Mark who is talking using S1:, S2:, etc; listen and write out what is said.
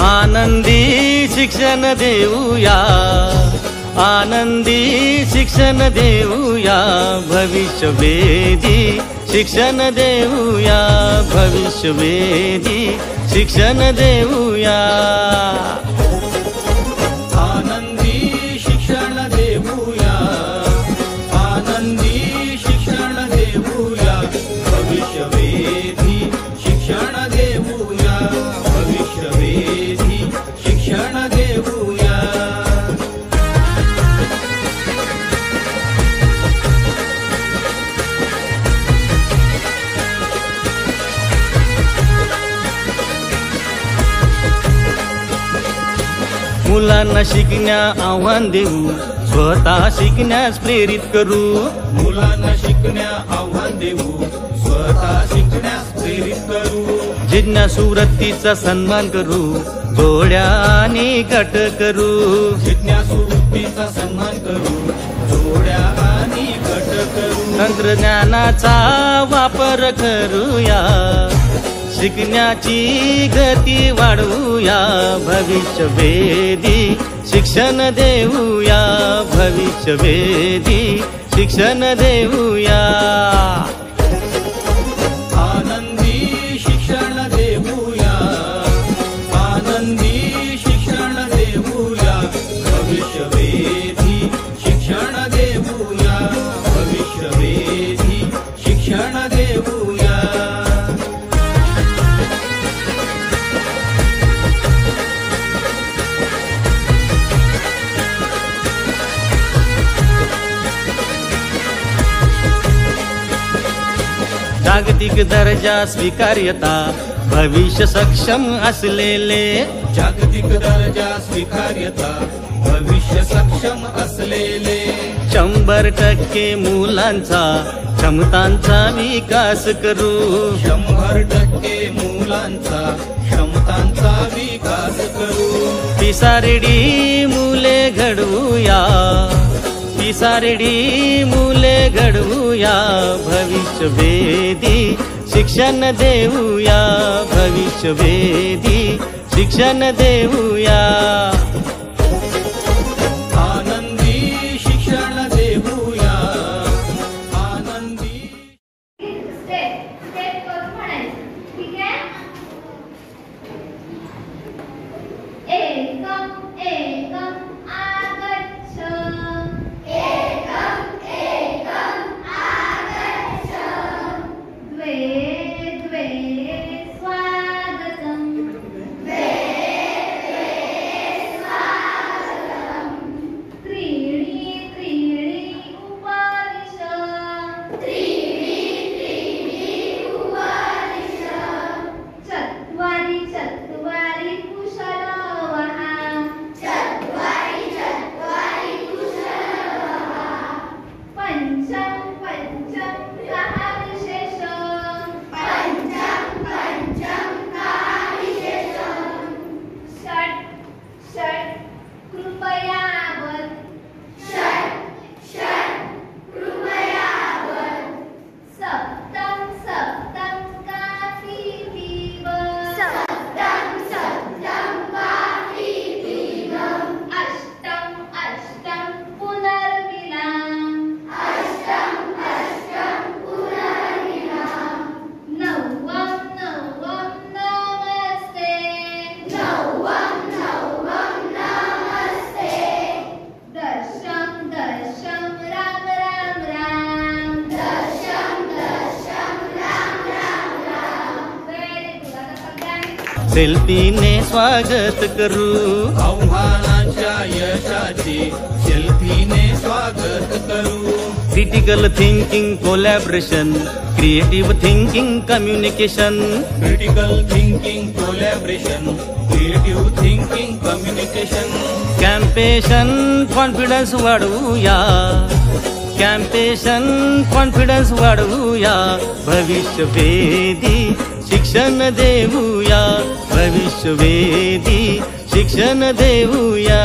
S1: आनंदी शिक्षण देऊया, आनंदी शिक्षण देऊया, भविष्यवेधी शिक्षण देऊया, भविष्यवेधी शिक्षण देऊया।
S2: आनंदी शिक्षण देऊया, आनंदी शिक्षण देऊया, भविष्यवेधी शिक्षण देऊया, भविष्यवेधी शिक्षण देऊया।
S1: मुलांना शिकण्या आव्हान देऊ, स्वतः शिकण्यास प्रेरित करू,
S2: मुलांना शिकण्या आव्हान देऊ, स्वतः शिकण्यास प्रेरित करू।
S1: जिज्ञासू वृत्तीचा सन्मान करू, जोड्या आणि गट करू,
S2: जिज्ञासू वृत्तीचा सन्मान करू, जोड्या आणि गट करू।
S1: तंत्रज्ञानाचा वापर करूया, शिकण्याची गती वाढवूया, भविष्यवेधी शिक्षण देऊया, भविष्यवेधी शिक्षण देऊया।
S2: आनंदी शिक्षण देऊया, आनंदी शिक्षण देऊया, भविष्यवेधी शिक्षण देऊया, भविष्यवेधी शिक्षण देऊया।
S1: जागतिक दर्जा स्वीकार्यता, भविष्य सक्षम असलेले,
S2: जागतिक दर्जा स्वीकार्यता, भविष्य सक्षम असलेले।
S1: 100% मुलांचा क्षमतांचा विकास करू,
S2: 100% मुलांचा क्षमतांचा विकास करू।
S1: पिसारेडी मुले घडवूया, पिसारेडी मुले घडवूया, भविष्यवेधी शिक्षण देऊया, भविष्यवेधी शिक्षण देऊया।
S2: आनंदी शिक्षण देऊया, आनंदी।
S3: स्टेप करून म्हणायचं, ठीक आहे? एकम एकम आगच्छ, एकम एकम आगच्छ, द्वे द्वे स्वागतम्, द्वे द्वे स्वागतम्, त्रीणि त्रीणि उपविश, त्रीणि त्रीणि उपविश, चत्वारि चत्वारि कुशलवः, चत्वारि चत्वारि कुशलवः, पञ्चम पञ्चम कः विशेष, पञ्चम पञ्चम कः विशेष, षट् षट् कृपया वद, षट् षट् कृपया वद, सप्तम सप्तम काफी पीब, सप्तम सप्तम काफी पीब, अष्टम अष्टम पुनर्विराम, अष्टम अष्टम पुनर्विराम, नवम नवम नमस्ते, नवम नवम नमस्ते, दशम दशम राम राम राम, दशम दशम राम राम राम। Very good. आता सगळ्यांनी
S1: सेल्फीने स्वागत करू,
S2: आव्हानांच्या यशाचे सेल्फीने स्वागत करू।
S1: Critical thinking collaboration, creative thinking communication,
S2: critical thinking collaboration, creative thinking communication.
S1: Compassion confidence वाढवूया, कॅम्पेशन कॉन्फिडन्स वाढवूया, भविष्यवेधी शिक्षण देऊया, भविष्यवेधी शिक्षण देऊया।